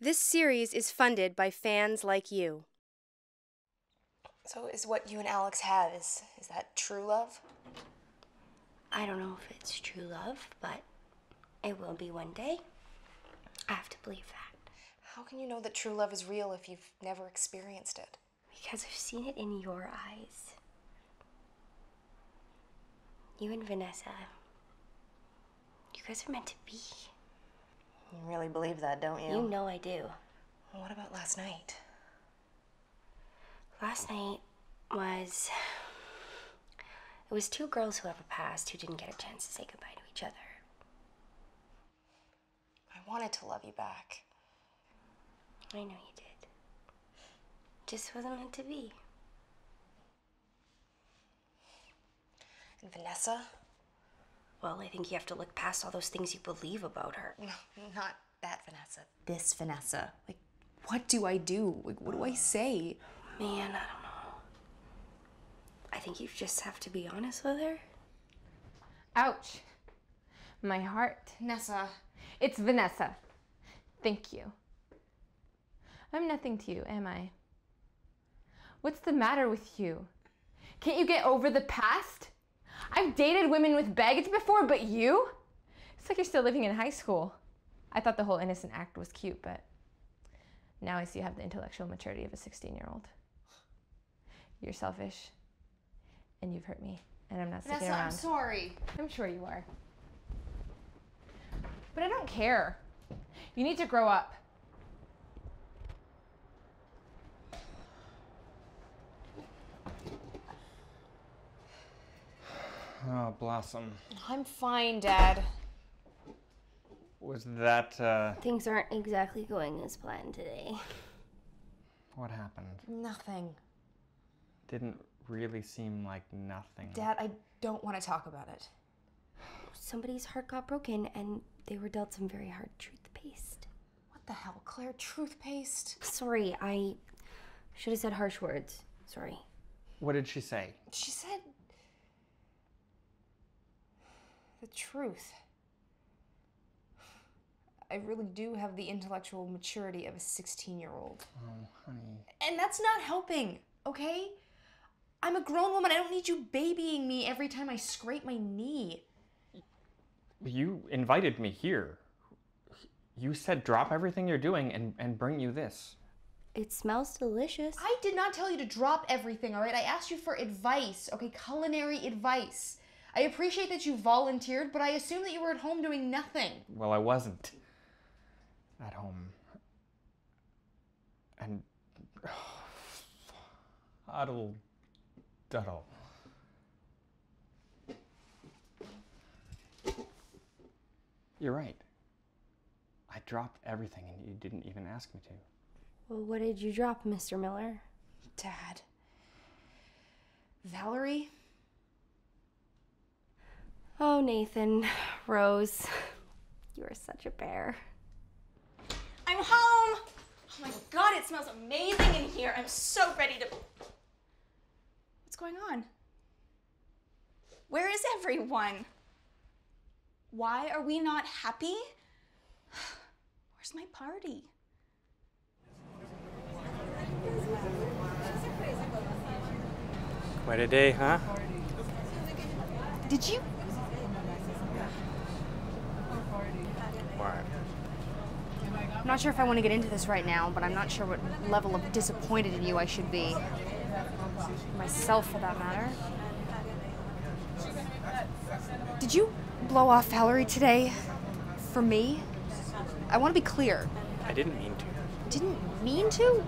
This series is funded by fans like you. So is what you and Alex have, is that true love? I don't know if it's true love, but it will be one day. I have to believe that. How can you know that true love is real if you've never experienced it? Because I've seen it in your eyes. You and Vanessa, you guys are meant to be. You really believe that, don't you? You know I do. Well, what about last night? Last night it was two girls who have a past who didn't get a chance to say goodbye to each other. I wanted to love you back. I know you did. Just wasn't meant to be. And Vanessa? Well, I think you have to look past all those things you believe about her. No, not that Vanessa. This Vanessa. Like, what do I do? Like, what do I say? Man, I don't know. I think you just have to be honest with her. Ouch. My heart. Vanessa. It's Vanessa. Thank you. I'm nothing to you, am I? What's the matter with you? Can't you get over the past? I've dated women with baggage before, but you? It's like you're still living in high school. I thought the whole innocent act was cute, but now I see you have the intellectual maturity of a 16-year-old. You're selfish, and you've hurt me, and I'm not sticking Vanessa, around. I'm sorry. I'm sure you are. But I don't care. You need to grow up. Oh, Blossom. I'm fine, Dad. Was that, Things aren't exactly going as planned today. what happened? Nothing. Didn't really seem like nothing. Dad, I don't want to talk about it. Somebody's heart got broken and they were dealt some very hard toothpaste. What the hell, Claire? Toothpaste? Sorry, I should have said harsh words. Sorry. What did she say? She said the truth. I really do have the intellectual maturity of a 16-year-old. Oh, honey. And that's not helping, okay? I'm a grown woman. I don't need you babying me every time I scrape my knee. You invited me here. You said drop everything you're doing and bring you this. It smells delicious. I did not tell you to drop everything, all right? I asked you for advice, okay? Culinary advice. I appreciate that you volunteered, but I assume that you were at home doing nothing. Well, I wasn't at home. And huddle duddle. You're right. I dropped everything and you didn't even ask me to. Well, what did you drop, Mr. Miller? Dad. Valerie? Oh, Nathan, Rose, you are such a bear. I'm home! Oh my God, it smells amazing in here. I'm so ready to... What's going on? Where is everyone? Why are we not happy? Where's my party? Quite a day, huh? Did you... What? I'm not sure if I want to get into this right now, but I'm not sure what level of disappointed in you I should be. Myself, for that matter. Did you blow off Valerie today? For me? I want to be clear. I didn't mean to. Didn't mean to?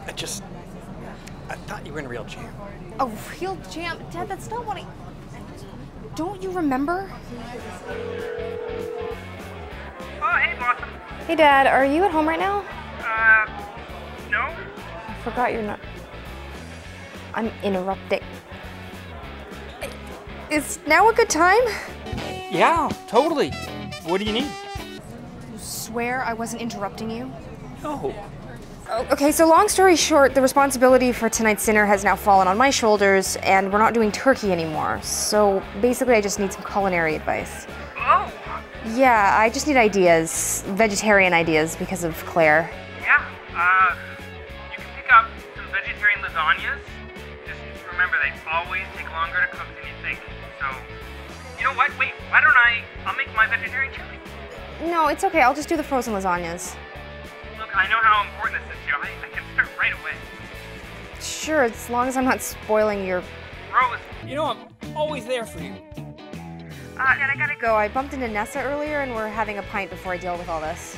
I thought you were in real jam. A real jam? Dad, that's not what I... Don't you remember? Oh, hey, Blossom. Hey, Dad, are you at home right now? No? I forgot you're not... I'm interrupting. Is now a good time? Yeah, totally. What do you need? You swear I wasn't interrupting you? No. Okay, so long story short, the responsibility for tonight's dinner has now fallen on my shoulders, and we're not doing turkey anymore. So basically, I just need some culinary advice. Oh, Yeah, I just need ideas. Vegetarian ideas because of Claire. Yeah, you can pick up some vegetarian lasagnas. Just remember, they always take longer to cook than you think. So, you know what? Wait, why don't I'll make my vegetarian chili. No, it's okay. I'll just do the frozen lasagnas. Look, I know how important this is to you. I can start right away. Sure, as long as I'm not spoiling your... Rose, You know, I'm always there for you. Dad, I gotta go. I bumped into Nessa earlier and we're having a pint before I deal with all this.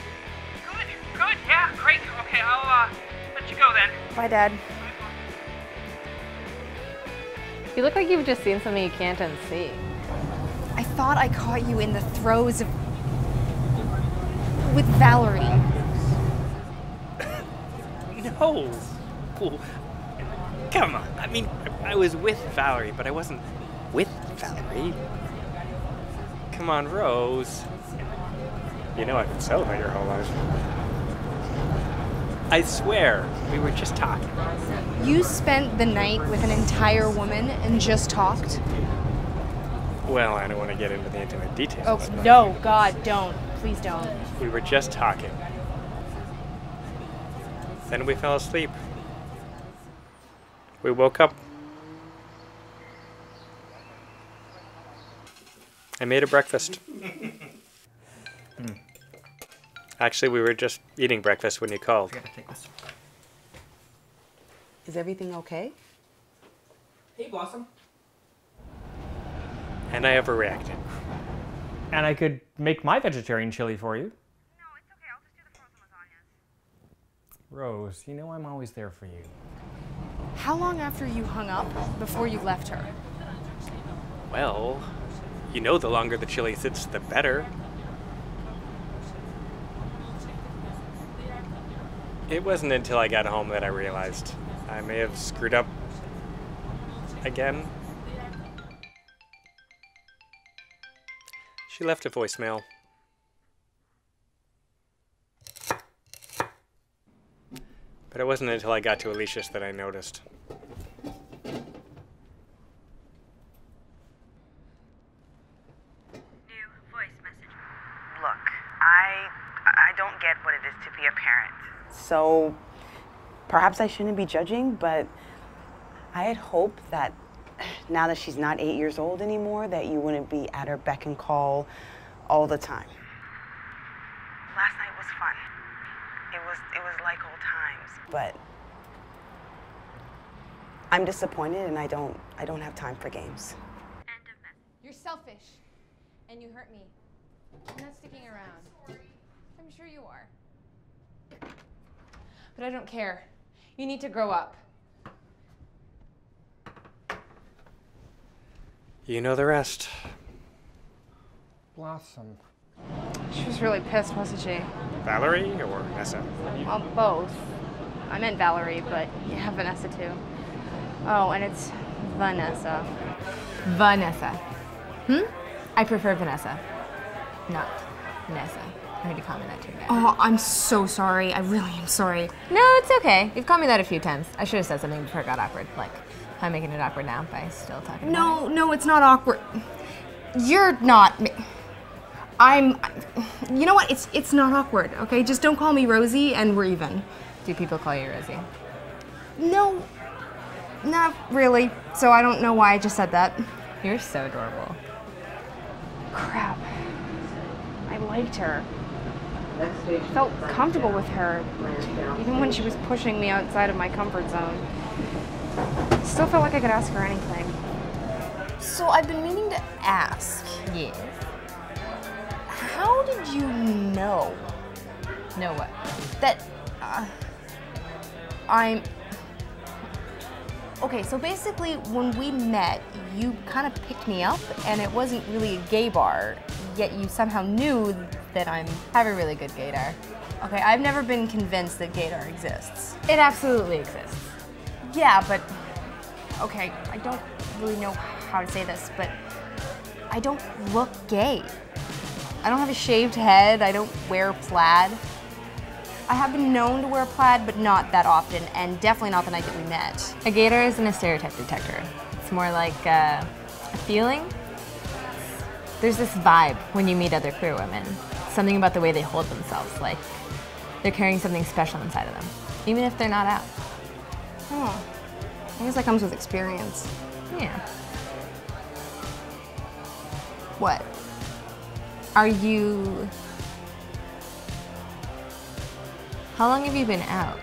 good, yeah, great. Okay, I'll let you go then. Bye, Dad. You look like you've just seen something you can't unsee. I thought I caught you in the throes of... with Valerie. No. Oh, come on. I mean, I was with Valerie, but I wasn't with Valerie. Come on, Rose. You know I've been celibate your whole life. I swear, we were just talking. You spent the night with an entire woman and just talked? Well, I don't want to get into the intimate details. Oh, but no, God, don't. Please don't. We were just talking. Then we fell asleep. We woke up. I made a breakfast. Actually, we were just eating breakfast when you called. Is everything okay? Hey, Blossom. And I overreacted. And I could make my vegetarian chili for you. No, it's okay. I'll just do the frozen lasagnas. Rose, you know I'm always there for you. How long after you hung up before you left her? Well, you know the longer the chili sits, the better. It wasn't until I got home that I realized I may have screwed up again. She left a voicemail. But it wasn't until I got to Alicia's that I noticed. New voice message. Look, I don't get what it is to be a parent. So perhaps I shouldn't be judging, but I had hoped that now that she's not 8 years old anymore, that you wouldn't be at her beck and call all the time. Last night was fun. It was like old times, but I'm disappointed and I don't have time for games. You're selfish, and you hurt me. I'm not sticking around. I'm sure you are. But I don't care. You need to grow up. You know the rest. Blossom. She was really pissed, wasn't she? Valerie or Nessa? Well, both. I meant Valerie, but yeah, Vanessa too. Oh, and it's Vanessa. Vanessa. I prefer Vanessa, not Nessa. I heard you call me that too, Dad. Oh, I'm so sorry. I really am sorry. No, it's okay. You've called me that a few times. I should have said something before it got awkward. Like, I'm making it awkward now by still talking about it. No, it's not awkward. You're not me. You know what? It's not awkward, okay? Just don't call me Rosie and we're even. Do people call you Rosie? No, not really. So I don't know why I just said that. You're so adorable. Crap. I liked her. Felt comfortable with her, even when she was pushing me outside of my comfort zone. Still felt like I could ask her anything. So I've been meaning to ask. Yes. How did you know Know what? that I'm... Okay, so basically when we met, you kind of picked me up and it wasn't really a gay bar, yet you somehow knew that I'm... Have a really good gaydar. Okay, I've never been convinced that gaydar exists. It absolutely exists. Yeah, but... Okay, I don't really know how to say this, but I don't look gay. I don't have a shaved head, I don't wear plaid. I have been known to wear plaid, but not that often, and definitely not the night that we met. A gaydar isn't a stereotype detector. It's more like a feeling. There's this vibe when you meet other queer women. Something about the way they hold themselves, like they're carrying something special inside of them, even if they're not out. Oh, I guess that comes with experience. Yeah. What? Are you... How long have you been out?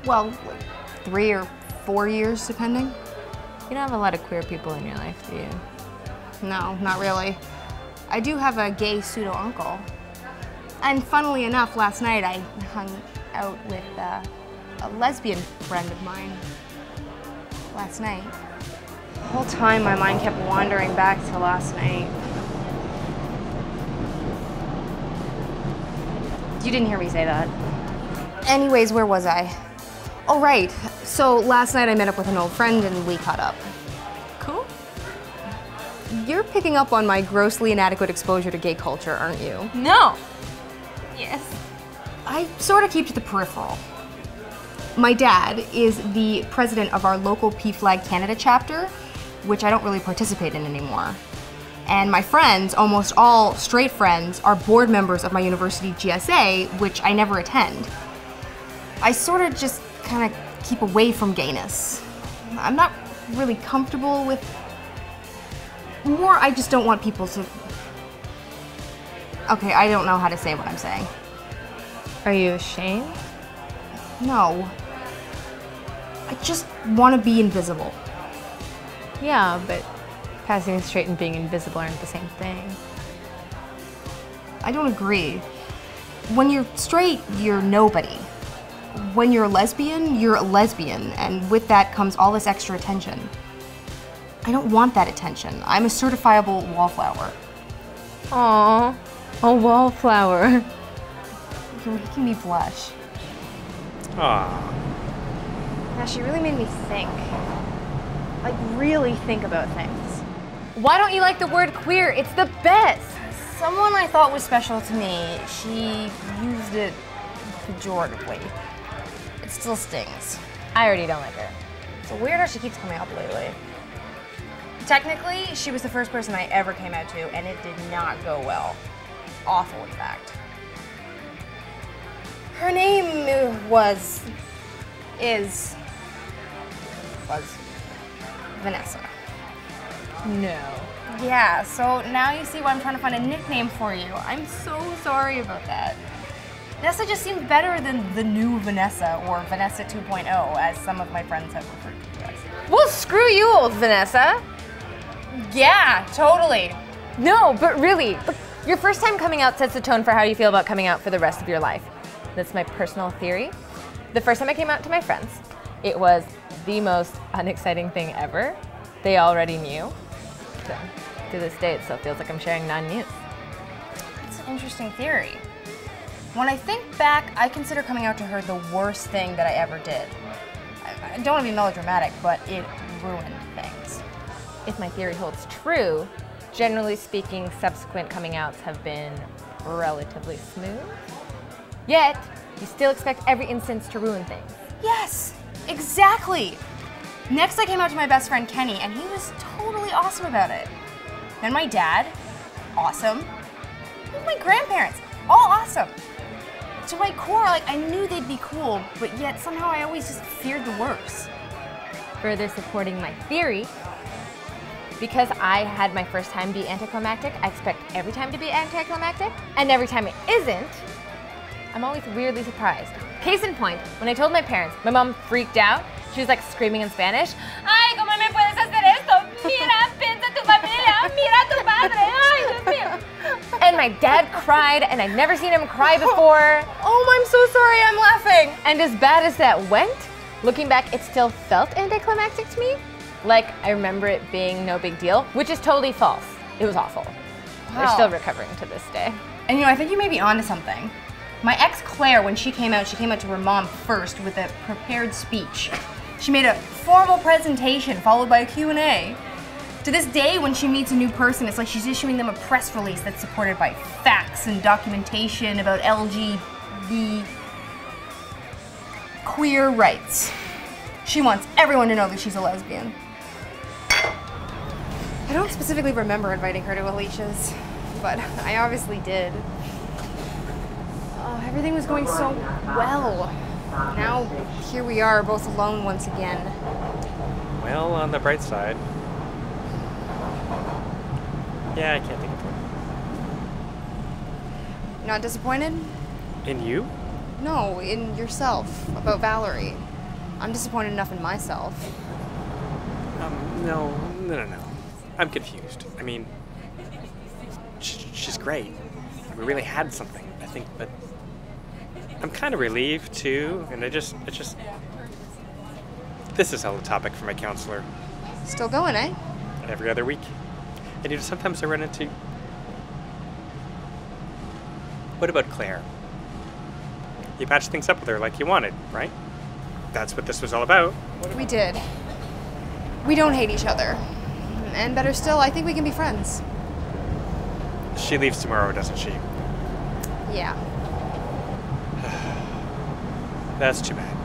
Well, like 3 or 4 years, depending. You don't have a lot of queer people in your life, do you? No, not really. I do have a gay pseudo-uncle. And funnily enough, last night I hung out with a lesbian friend of mine. Last night. The whole time my mind kept wandering back to last night. You didn't hear me say that. Anyways, where was I? Oh, right. So last night I met up with an old friend and we caught up. Cool. You're picking up on my grossly inadequate exposure to gay culture, aren't you? No. Yes. I sort of keep to the peripheral. My dad is the president of our local PFLAG Canada chapter, which I don't really participate in anymore. And my friends, almost all straight friends, are board members of my university GSA, which I never attend. I sort of just kind of keep away from gayness. I'm not really comfortable with... More, I just don't want people to... Okay, I don't know how to say what I'm saying. Are you ashamed? No. I just want to be invisible. Yeah, but passing straight and being invisible aren't the same thing. I don't agree. When you're straight, you're nobody. When you're a lesbian, and with that comes all this extra attention. I don't want that attention. I'm a certifiable wallflower. Aww, a wallflower. You're making me blush. Aww. Yeah, she really made me think. Like, really think about things. Why don't you like the word queer? It's the best. Someone I thought was special to me, she used it pejoratively. It still stings. I already don't like her. It's weird how she keeps coming up lately. Technically, she was the first person I ever came out to, and it did not go well. Awful, in fact. Her name was Vanessa. No. Yeah, so now you see why I'm trying to find a nickname for you. I'm so sorry about that. Vanessa just seems better than the new Vanessa, or Vanessa 2.0, as some of my friends have referred to it as. Well, screw you, old Vanessa. Yeah, totally. No, but really, look, your first time coming out sets the tone for how you feel about coming out for the rest of your life. That's my personal theory. The first time I came out to my friends, it was the most unexciting thing ever. They already knew. So, to this day, it still feels like I'm sharing non-news. That's an interesting theory. When I think back, I consider coming out to her the worst thing that I ever did. I don't want to be melodramatic, but it ruined things. If my theory holds true, generally speaking, subsequent coming outs have been relatively smooth. Yet, you still expect every instance to ruin things. Yes, exactly. Next, I came out to my best friend Kenny, and he was totally awesome about it. Then my dad, awesome. And my grandparents, all awesome. To my core, like, I knew they'd be cool, but yet somehow I always just feared the worst. Further supporting my theory, because I had my first time be anticlimactic, I expect every time to be anticlimactic, and every time it isn't, I'm always weirdly surprised. Case in point, when I told my parents, my mom freaked out. She was like screaming in Spanish, "Ay, ¿cómo me puedes hacer esto? Mira, piensa tu familia, mira tu padre, ay, Dios mío." And my dad cried, and I'd never seen him cry before. Oh, I'm so sorry, I'm laughing. And as bad as that went, looking back, it still felt anticlimactic to me. Like, I remember it being no big deal, which is totally false. It was awful. Wow. They're still recovering to this day. And you know, I think you may be onto something. My ex Claire, when she came out to her mom first with a prepared speech. She made a formal presentation followed by a Q&A. To this day, when she meets a new person, it's like she's issuing them a press release that's supported by facts and documentation about LGBT queer rights. She wants everyone to know that she's a lesbian. I don't specifically remember inviting her to Alicia's, but I obviously did. Everything was going so well. Now, here we are, both alone once again. Well, on the bright side. Yeah, I can't think of one. Not disappointed? In you? No, in yourself, about Valerie. I'm disappointed enough in myself. No. I'm confused. I mean, she's great. We really had something, I think, but I'm kind of relieved too, and this is held a topic for my counselor. Still going, eh? Every other week. And sometimes I run into... What about Claire? You patched things up with her like you wanted, right? That's what this was all about. We did. We don't hate each other. And better still, I think we can be friends. She leaves tomorrow, doesn't she? Yeah. That's too bad.